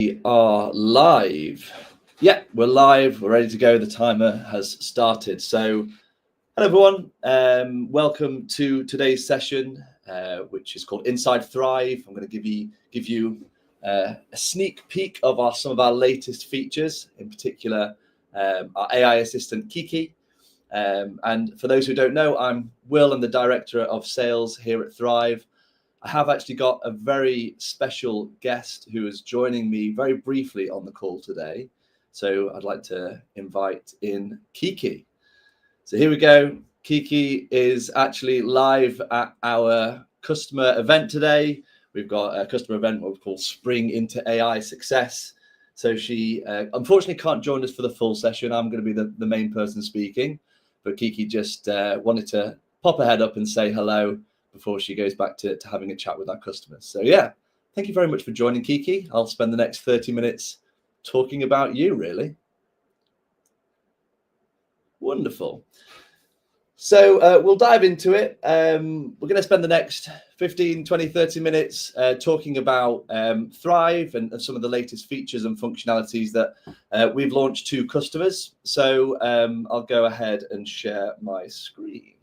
We are live. Yeah, we're live. We're ready to go. The timer has started. So, hello everyone. Welcome to today's session, which is called Inside Thrive. I'm going to give you a sneak peek of some of our latest features, in particular our AI assistant Kiki. And for those who don't know, I'm Will. I'm the director of sales here at Thrive. I have actually got a very special guest who is joining me very briefly on the call today. So I'd like to invite in Kiki. So here we go. Kiki is actually live at our customer event today. We've got a customer event what we call Spring into AI Success. So she unfortunately can't join us for the full session. I'm going to be the main person speaking, but Kiki just wanted to pop her head up and say hello before she goes back to having a chat with our customers. So yeah, thank you very much for joining, Kiki. I'll spend the next 30 minutes talking about you, really. Wonderful. So we'll dive into it. We're going to spend the next 15, 20, 30 minutes talking about Thrive and some of the latest features and functionalities that we've launched to customers. So I'll go ahead and share my screen.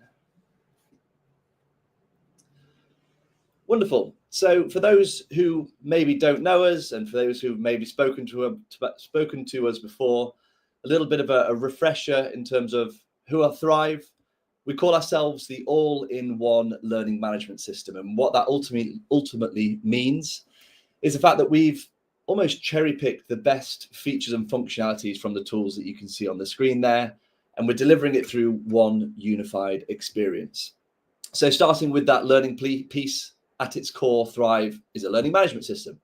Wonderful. So for those who maybe don't know us, and for those who've maybe spoken to us before, a little bit of a refresher in terms of who are Thrive. We call ourselves the all-in-one learning management system, and what that ultimately means is the fact that we've almost cherry-picked the best features and functionalities from the tools that you can see on the screen there, and we're delivering it through one unified experience. So starting with that learning piece, at its core, Thrive is a learning management system.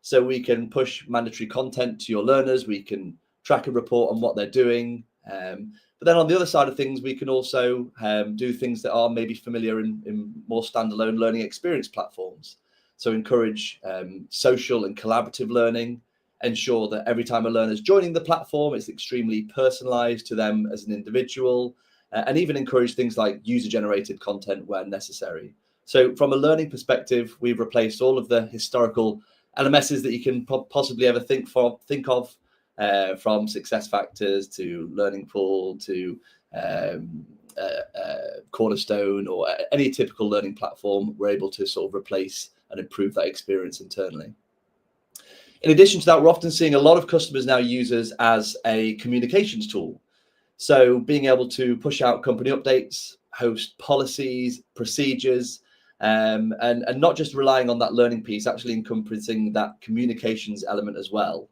So we can push mandatory content to your learners. We can track and report on what they're doing. But then on the other side of things, we can also do things that are maybe familiar in more standalone learning experience platforms. So encourage social and collaborative learning, ensure that every time a learner is joining the platform, it's extremely personalized to them as an individual, and even encourage things like user-generated content where necessary. So from a learning perspective, we've replaced all of the historical LMSs that you can possibly ever think of, from SuccessFactors to Learning Pool to Cornerstone or any typical learning platform. We're able to sort of replace and improve that experience internally. In addition to that, we're often seeing a lot of customers now use us as a communications tool. So being able to push out company updates, host policies, procedures, and not just relying on that learning piece, actually encompassing that communications element as well.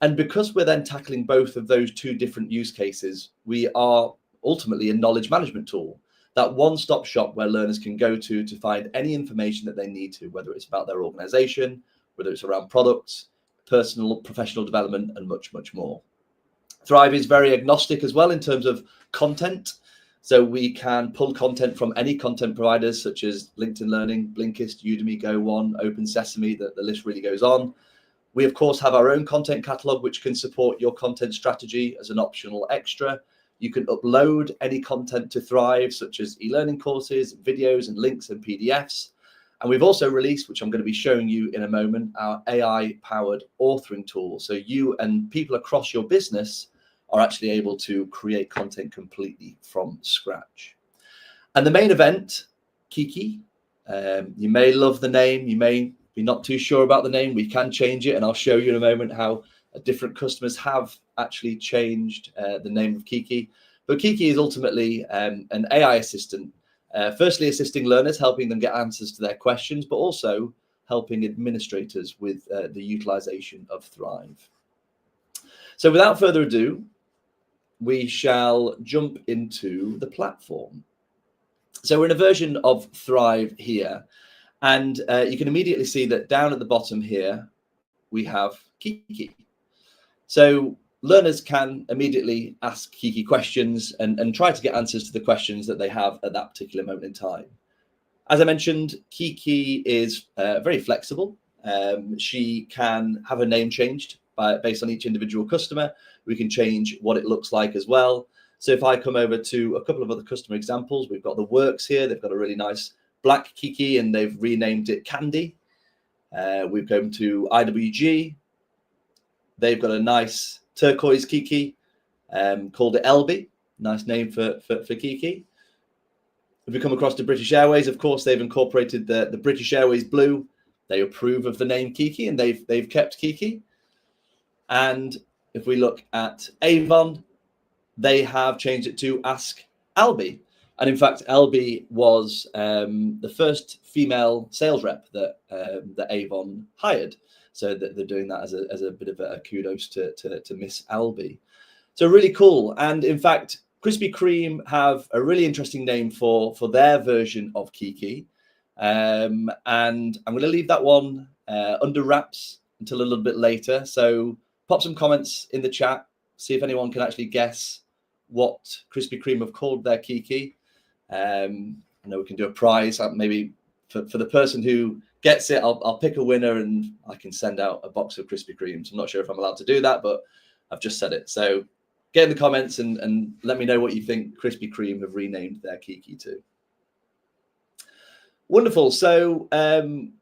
And because we're then tackling both of those two different use cases, we are ultimately a knowledge management tool, that one-stop shop where learners can go to find any information that they need to, whether it's about their organization, whether it's around products, personal, professional development, and much, much more. Thrive is very agnostic as well in terms of content. So we can pull content from any content providers such as LinkedIn Learning, Blinkist, Udemy, Go1, Open Sesame, the list really goes on. We, of course, have our own content catalog, which can support your content strategy as an optional extra. You can upload any content to Thrive, such as e-learning courses, videos and links and PDFs. And we've also released, which I'm going to be showing you in a moment, our AI-powered authoring tool. So you and people across your business are actually able to create content completely from scratch. And the main event, Kiki, you may love the name, you may be not too sure about the name. We can change it, and I'll show you in a moment how different customers have actually changed the name of Kiki. But Kiki is ultimately an AI assistant, firstly assisting learners, helping them get answers to their questions, but also helping administrators with the utilization of Thrive. So without further ado, we shall jump into the platform. So we're in a version of Thrive here, and you can immediately see that down at the bottom here, we have Kiki. So learners can immediately ask Kiki questions and try to get answers to the questions that they have at that particular moment in time. As I mentioned, Kiki is very flexible. She can have her name changed based on each individual customer. We can change what it looks like as well. So if I come over to a couple of other customer examples, we've got the Works here. They've got a really nice black Kiki and they've renamed it Candy. We've gone to IWG. they've got a nice turquoise Kiki, called it LB. Nice name for Kiki. If we come across to British Airways, of course, they've incorporated the British Airways blue. They approve of the name Kiki, and they've kept Kiki. And if we look at Avon, they have changed it to Ask Albie. And in fact, Albie was the first female sales rep that Avon hired. So that they're doing that as a bit of a kudos to Miss Albie. So really cool. And in fact, Krispy Kreme have a really interesting name for their version of Kiki. And I'm going to leave that one under wraps until a little bit later. So pop some comments in the chat, see if anyone can actually guess what Krispy Kreme have called their Kiki. I know we can do a prize, maybe for the person who gets it, I'll pick a winner and I can send out a box of Krispy Kremes. I'm not sure if I'm allowed to do that, but I've just said it. So get in the comments and let me know what you think Krispy Kreme have renamed their Kiki to. Wonderful. So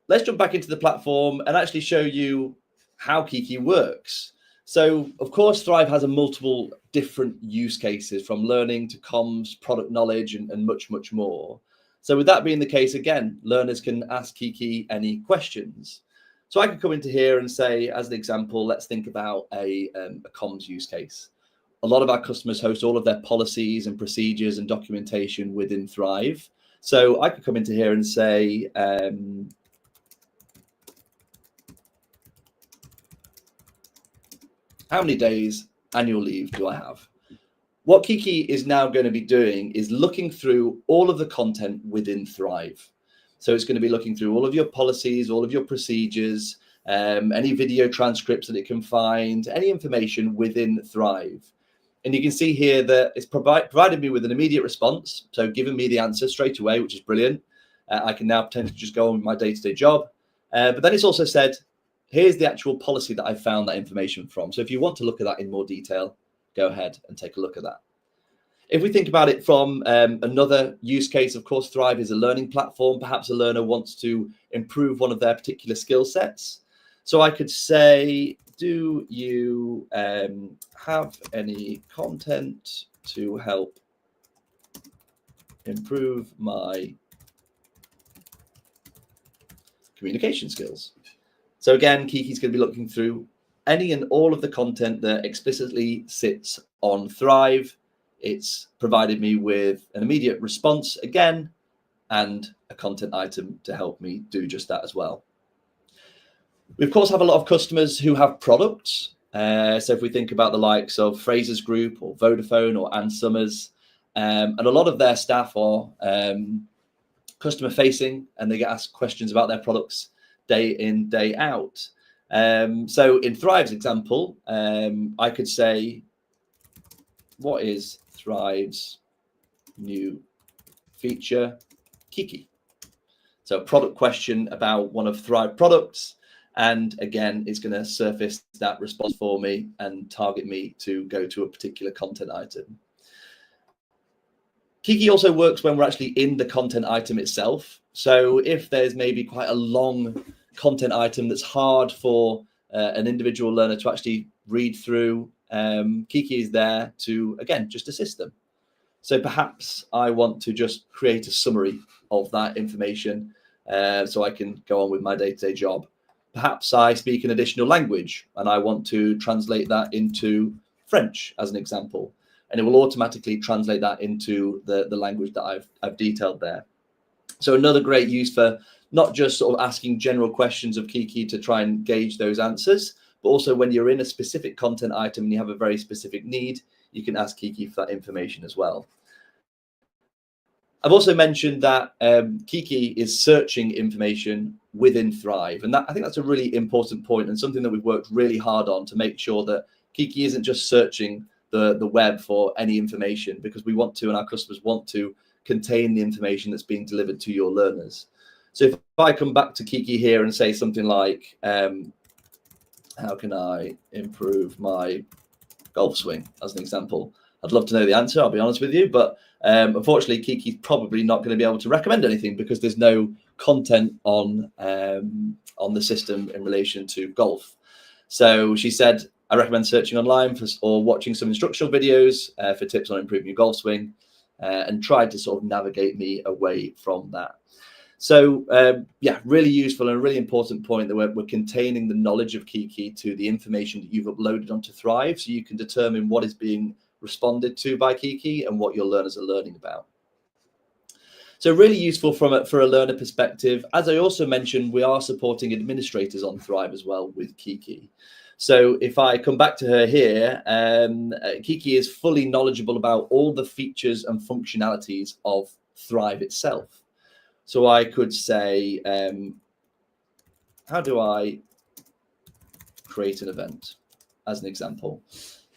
let's jump back into the platform and actually show you how Kiki works. So, of course, Thrive has a multiple different use cases, from learning to comms, product knowledge, and much, much more. So with that being the case, again, learners can ask Kiki any questions. So I could come into here and say, as an example, let's think about a comms use case. A lot of our customers host all of their policies and procedures and documentation within Thrive. So I could come into here and say, how many days annual leave do I have? What Kiki is now going to be doing is looking through all of the content within Thrive. So it's going to be looking through all of your policies, all of your procedures, any video transcripts that it can find, any information within Thrive. And you can see here that it's provided me with an immediate response. So giving me the answer straight away, which is brilliant. I can now potentially just go on with my day-to-day job. But then it's also said, here's the actual policy that I found that information from. So if you want to look at that in more detail, go ahead and take a look at that. If we think about it from another use case, of course, Thrive is a learning platform. Perhaps a learner wants to improve one of their particular skill sets. So I could say, do you have any content to help improve my communication skills? So again, Kiki's going to be looking through any and all of the content that explicitly sits on Thrive. It's provided me with an immediate response again, and a content item to help me do just that as well. We, of course, have a lot of customers who have products. So if we think about the likes of Fraser's Group or Vodafone or Ann Summers, and a lot of their staff are customer facing, and they get asked questions about their products day in, day out. So in Thrive's example, I could say, what is Thrive's new feature, Kiki? So a product question about one of Thrive products. And again, it's going to surface that response for me and target me to go to a particular content item. Kiki also works when we're actually in the content item itself. So if there's maybe quite a long content item that's hard for an individual learner to actually read through, Kiki is there to, again, just assist them. So perhaps I want to just create a summary of that information so I can go on with my day-to-day job. Perhaps I speak an additional language and I want to translate that into French, as an example, and it will automatically translate that into the language that I've detailed there. So another great use for not just sort of asking general questions of Kiki to try and gauge those answers, but also when you're in a specific content item and you have a very specific need, you can ask Kiki for that information as well. I've also mentioned that Kiki is searching information within Thrive. And I think that's a really important point and something that we've worked really hard on to make sure that Kiki isn't just searching the web for any information, because we want to, and our customers want to, contain the information that's being delivered to your learners. So if I come back to Kiki here and say something like, how can I improve my golf swing, as an example? I'd love to know the answer, I'll be honest with you, but unfortunately, Kiki's probably not going to be able to recommend anything because there's no content on the system in relation to golf. So she said, I recommend searching online or watching some instructional videos for tips on improving your golf swing, and try to sort of navigate me away from that. So yeah, really useful and a really important point that we're containing the knowledge of Kiki to the information that you've uploaded onto Thrive, so you can determine what is being responded to by Kiki and what your learners are learning about. So really useful for a learner perspective. As I also mentioned, we are supporting administrators on Thrive as well with Kiki. So if I come back to her here, Kiki is fully knowledgeable about all the features and functionalities of Thrive itself. So I could say, how do I create an event, as an example?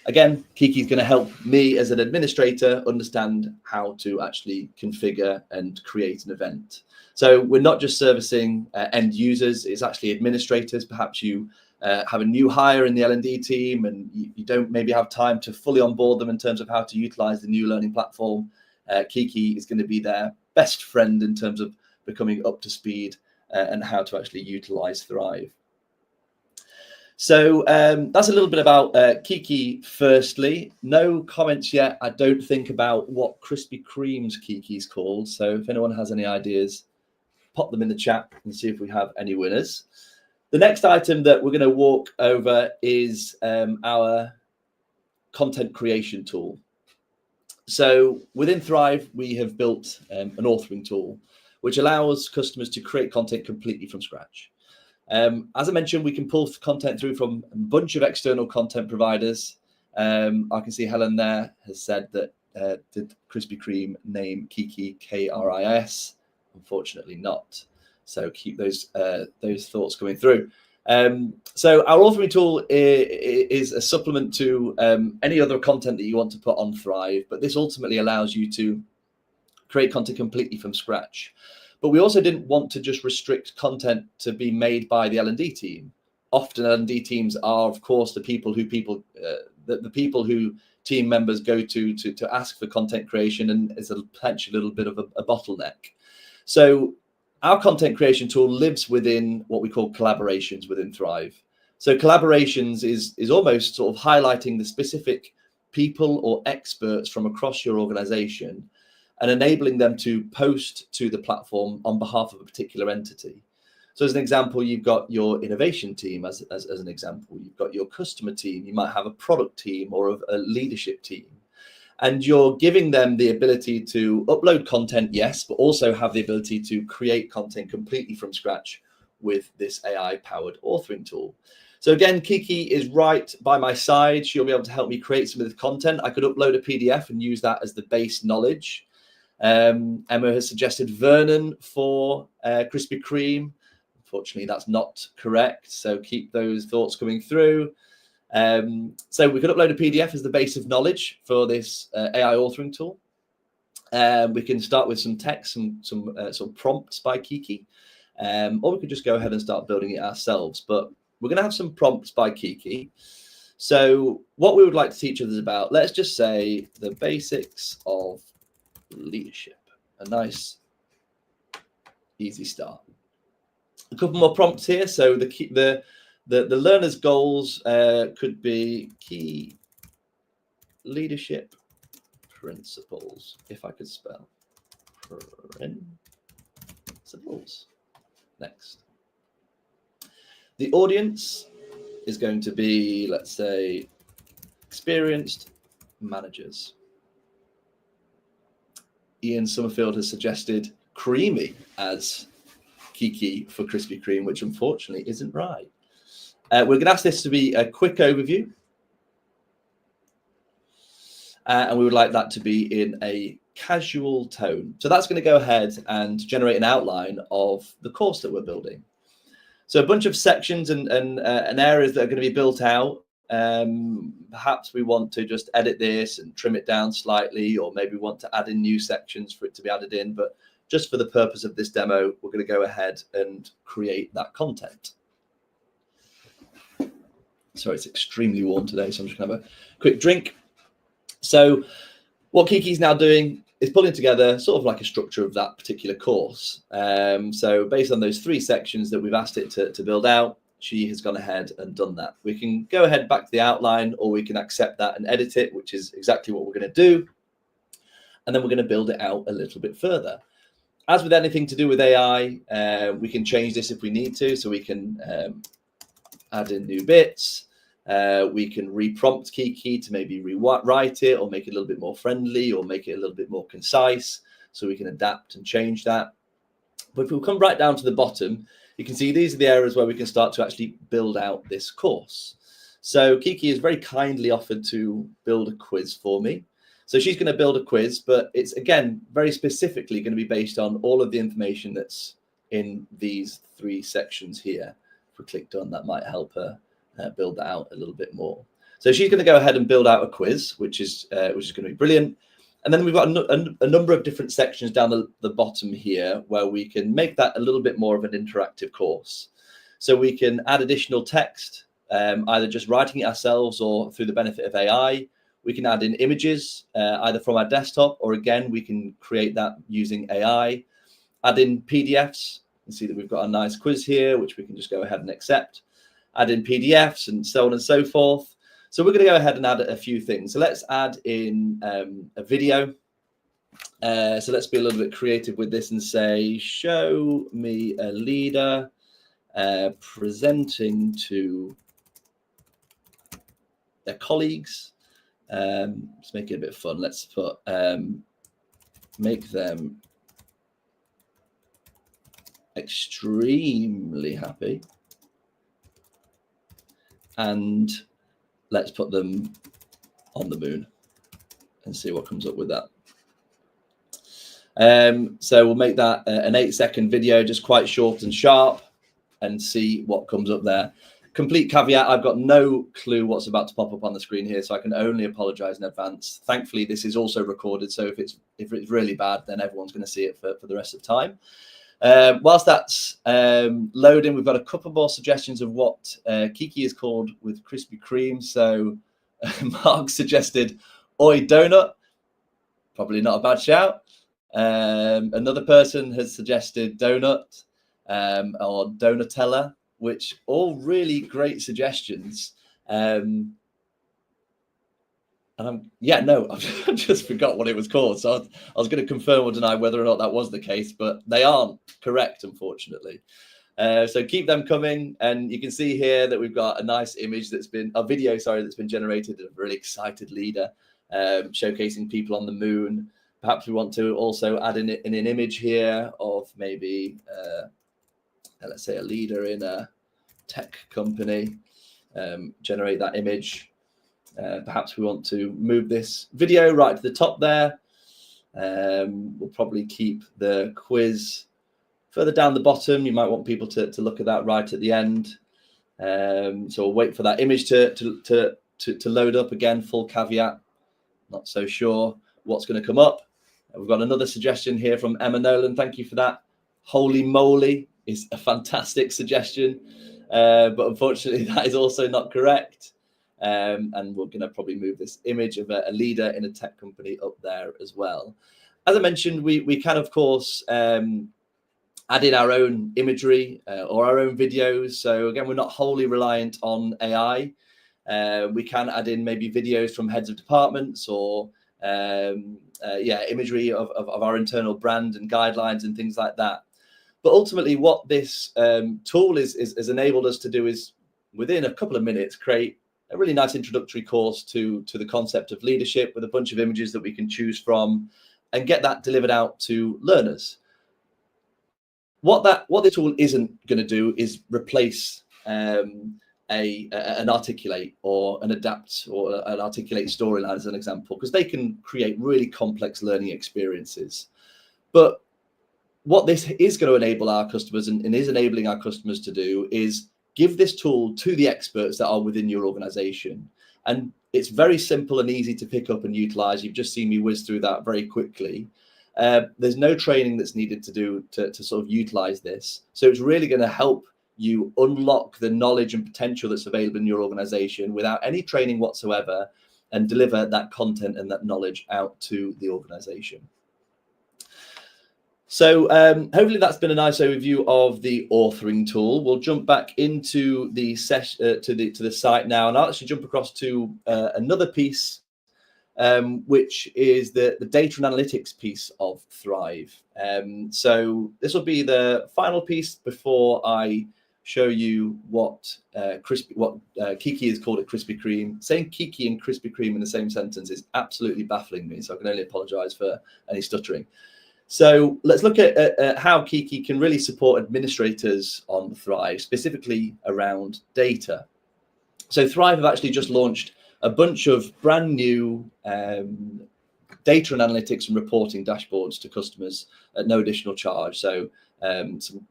Again, Kiki is going to help me as an administrator understand how to actually configure and create an event. So we're not just servicing end users, it's actually administrators. Perhaps you have a new hire in the L&D team and you don't maybe have time to fully onboard them in terms of how to utilize the new learning platform. Kiki is going to be their best friend in terms of becoming up to speed and how to actually utilize Thrive. So that's a little bit about Kiki firstly. No comments yet, I don't think, about what Krispy Kreme's Kiki's called. So if anyone has any ideas, pop them in the chat and see if we have any winners. The next item that we're going to walk over is our content creation tool. So within Thrive, we have built an authoring tool, which allows customers to create content completely from scratch. As I mentioned, we can pull content through from a bunch of external content providers. I can see Helen there has said that did Krispy Kreme name Kiki KRIS? Unfortunately not. So keep those thoughts coming through. So our authoring tool is a supplement to any other content that you want to put on Thrive, but this ultimately allows you to create content completely from scratch. But we also didn't want to just restrict content to be made by the L&D team. Often L&D teams are, of course, the people who team members go to ask for content creation, and is a potentially a little bit of a bottleneck. So our content creation tool lives within what we call collaborations within Thrive. So collaborations is almost sort of highlighting the specific people or experts from across your organization and enabling them to post to the platform on behalf of a particular entity. So as an example, you've got your innovation team as an example, you've got your customer team, you might have a product team or a leadership team, and you're giving them the ability to upload content, yes, but also have the ability to create content completely from scratch with this AI-powered authoring tool. So again, Kiki is right by my side. She'll be able to help me create some of the content. I could upload a PDF and use that as the base knowledge. Emma has suggested Vernon for Krispy Kreme. Unfortunately, that's not correct. So keep those thoughts coming through. So we could upload a PDF as the base of knowledge for this AI authoring tool. We can start with some text, some prompts by Kiki, or we could just go ahead and start building it ourselves. But we're going to have some prompts by Kiki. So what we would like to teach others about, let's just say the basics of leadership. A nice, easy start. A couple more prompts here. So the learner's goals could be key leadership principles, if I could spell principles. Next. The audience is going to be, let's say, experienced managers. Ian Summerfield has suggested creamy as Kiki for Krispy Kreme, which unfortunately isn't right. We're going to ask this to be a quick overview. And we would like that to be in a casual tone. So that's going to go ahead and generate an outline of the course that we're building. So a bunch of sections and areas that are going to be built out. Perhaps we want to just edit this and trim it down slightly, or maybe want to add in new sections for it to be added in. But just for the purpose of this demo, we're going to go ahead and create that content. Sorry, it's extremely warm today, so I'm just going to have a quick drink. So what Kiki's now doing is pulling together sort of like a structure of that particular course. So based on those 3 sections that we've asked it to build out, she has gone ahead and done that. We can go ahead back to the outline, or we can accept that and edit it, which is exactly what we're going to do. And then we're going to build it out a little bit further. As with anything to do with AI, we can change this if we need to. So we can add in new bits. We can reprompt Kiki to maybe rewrite it, or make it a little bit more friendly, or make it a little bit more concise. So we can adapt and change that. But if we come right down to the bottom, you can see these are the areas where we can start to actually build out this course. So Kiki has very kindly offered to build a quiz for me. So she's going to build a quiz, but it's, again, very specifically going to be based on all of the information that's in these 3 sections here. If we click done, that might help her build that out a little bit more. So she's going to go ahead and build out a quiz, which is going to be brilliant. And then we've got a number of different sections down the bottom here where we can make that a little bit more of an interactive course. So we can add additional text, either just writing it ourselves or through the benefit of AI. We can add in images, either from our desktop, or again, we can create that using AI. Add in PDFs. You can see that we've got a nice quiz here, which we can just go ahead and accept. Add in PDFs and so on and so forth. So we're going to go ahead and add a few things. So let's add in a video. So let's be a little bit creative with this and say, show me a leader presenting to their colleagues. Let's make it a bit fun. Let's put make them extremely happy, and let's put them on the moon and see what comes up with that. So we'll make that an 8-second video, just quite short and sharp, and see what comes up there. Complete caveat, I've got no clue what's about to pop up on the screen here, so I can only apologize in advance. Thankfully, this is also recorded, so if it's really bad, then everyone's going to see it for the rest of the time. Whilst that's loading, we've got a couple more suggestions of what Kiki is called with Krispy Kreme. So Mark suggested Oi Donut, probably not a bad shout. Another person has suggested Donut or Donatella, which all really great suggestions. And I've just forgot what it was called. So I was going to confirm or deny whether or not that was the case, but they aren't correct, unfortunately. So keep them coming. And you can see here that we've got a nice image that's been, a video, sorry, that's been generated of a really excited leader showcasing people on the moon. Perhaps we want to also add in an image here of maybe, let's say, a leader in a tech company, generate that image. Perhaps we want to move this video right to the top there. We'll probably keep the quiz further down the bottom. You might want people to look at that right at the end. So we'll wait for that image to load up again. Full caveat, not so sure what's going to come up. We've got another suggestion here from Emma Nolan. Thank you for that. Holy moly is a fantastic suggestion, but unfortunately that is also not correct. And we're going to probably move this image of a leader in a tech company up there as well. As I mentioned, we can, of course, add in our own imagery or our own videos. So again, we're not wholly reliant on AI. We can add in maybe videos from heads of departments or imagery of our internal brand and guidelines and things like that. But ultimately, what this tool is enabled us to do is, within a couple of minutes, create a really nice introductory course to the concept of leadership with a bunch of images that we can choose from and get that delivered out to learners. What the tool isn't going to do is replace an articulate or an adapt or an articulate storyline as an example, because they can create really complex learning experiences. But what this is going to enable our customers and is enabling our customers to do is give this tool to the experts that are within your organization. And it's very simple and easy to pick up and utilize. You've just seen me whiz through that very quickly. There's no training that's needed to sort of utilize this. So it's really going to help you unlock the knowledge and potential that's available in your organization without any training whatsoever, and deliver that content and that knowledge out to the organization. So hopefully that's been a nice overview of the authoring tool. We'll jump back into the session to the site now, and I'll actually jump across to another piece, which is the data and analytics piece of Thrive. So this will be the final piece before I show you what Kiki has called it Krispy Kreme. Saying Kiki and Krispy Kreme in the same sentence is absolutely baffling me, so I can only apologize for any stuttering. So let's look at how Kiki can really support administrators on Thrive, specifically around data. So Thrive have actually just launched a bunch of brand new data and analytics and reporting dashboards to customers at no additional charge. So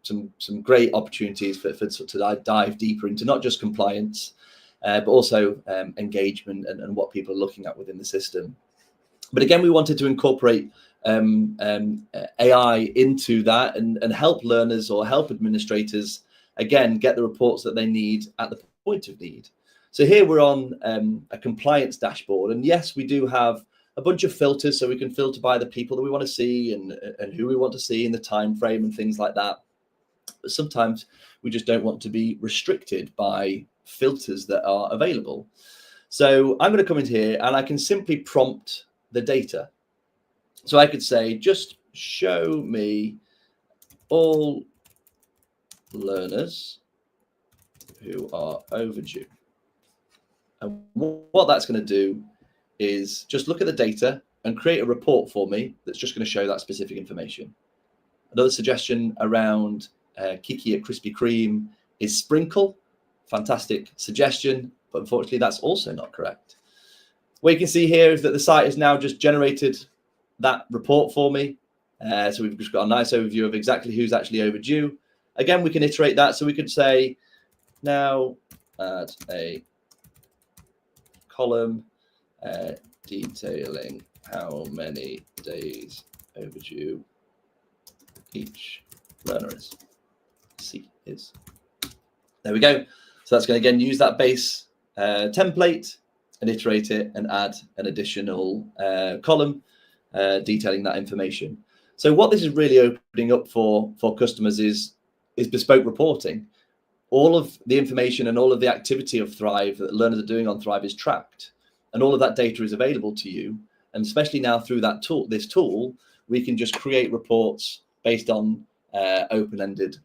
some great opportunities to dive deeper into not just compliance, but also engagement and what people are looking at within the system. But again, we wanted to incorporate AI into that and help learners or help administrators, again, get the reports that they need at the point of need. So here we're on a compliance dashboard. And yes, we do have a bunch of filters, so we can filter by the people that we want to see and who we want to see in the time frame and things like that. But sometimes we just don't want to be restricted by filters that are available. So I'm going to come in here and I can simply prompt the data. So I could say, just show me all learners who are overdue. And what that's going to do is just look at the data and create a report for me that's just going to show that specific information. Another suggestion around Kiki at Krispy Kreme is sprinkle. Fantastic suggestion, but unfortunately that's also not correct. What you can see here is that the site has now just generated that report for me. So we've just got a nice overview of exactly who's actually overdue. Again, we can iterate that. So we could say, now add a column detailing how many days overdue each learner is. C is. There we go. So that's going to again use that base template and iterate it and add an additional column detailing that information. So what this is really opening up for customers is bespoke reporting. All of the information and all of the activity of Thrive that learners are doing on Thrive is tracked, and all of that data is available to you. And especially now through that tool, we can just create reports based on open-ended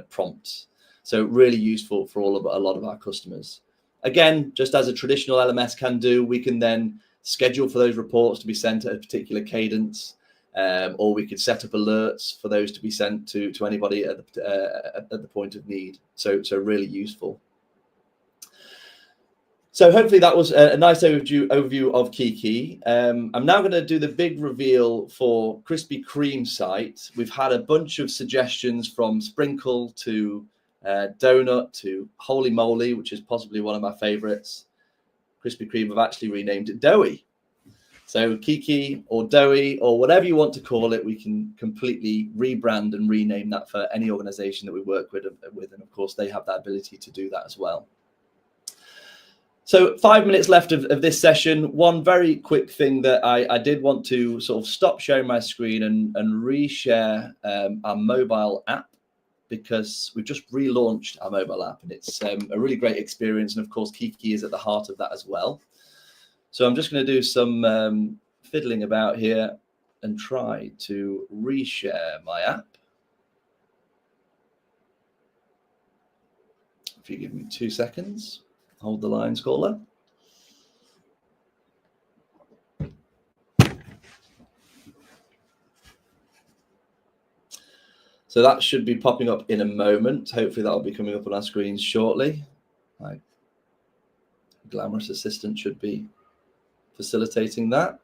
prompts. So really useful for a lot of our customers. Again, just as a traditional LMS can do, we can then schedule for those reports to be sent at a particular cadence, or we could set up alerts for those to be sent to anybody at the point of need. So really useful. So hopefully that was a nice overview of Kiki. I'm now going to do the big reveal for Krispy Kreme site. We've had a bunch of suggestions from Sprinkle to Donut to Holy Moly, which is possibly one of my favorites. Krispy Kreme have actually renamed it Doughy. So Kiki or Doughy or whatever you want to call it, we can completely rebrand and rename that for any organization that we work with. And of course, they have that ability to do that as well. So 5 minutes left of this session. One very quick thing that I did want to sort of stop sharing my screen and reshare our mobile app, because we've just relaunched our mobile app and it's a really great experience. And of course, Kiki is at the heart of that as well. So I'm just going to do some fiddling about here and try to reshare my app. If you give me 2 seconds, hold the line, caller. So that should be popping up in a moment. Hopefully that'll be coming up on our screens shortly. My glamorous assistant should be facilitating that.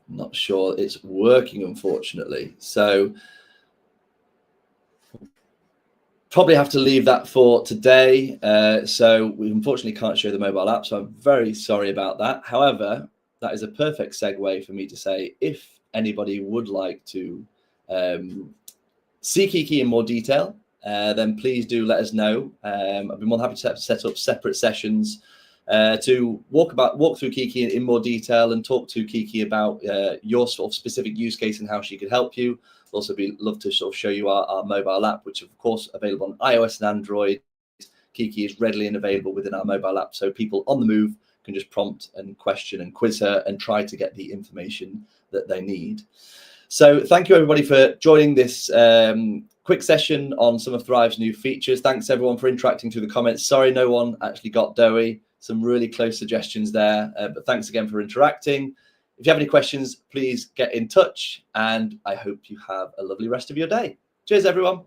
I'm not sure it's working, unfortunately. So probably have to leave that for today. So we unfortunately can't show the mobile app. So I'm very sorry about that. However, that is a perfect segue for me to say, if anybody would like to see Kiki in more detail, then please do let us know. I'd be more than happy to set up separate sessions to walk through Kiki in more detail and talk to Kiki about your sort of specific use case and how she could help you. Also love to sort of show you our mobile app, which of course available on iOS and Android. Kiki is readily and available within our mobile app, so people on the move can just prompt and question and quiz her and try to get the information that they need. So thank you everybody for joining this quick session on some of Thrive's new features. Thanks everyone for interacting through the comments. Sorry no one actually got Doughy. Some really close suggestions there, but thanks again for interacting. If you have any questions, please get in touch, and I hope you have a lovely rest of your day. Cheers everyone.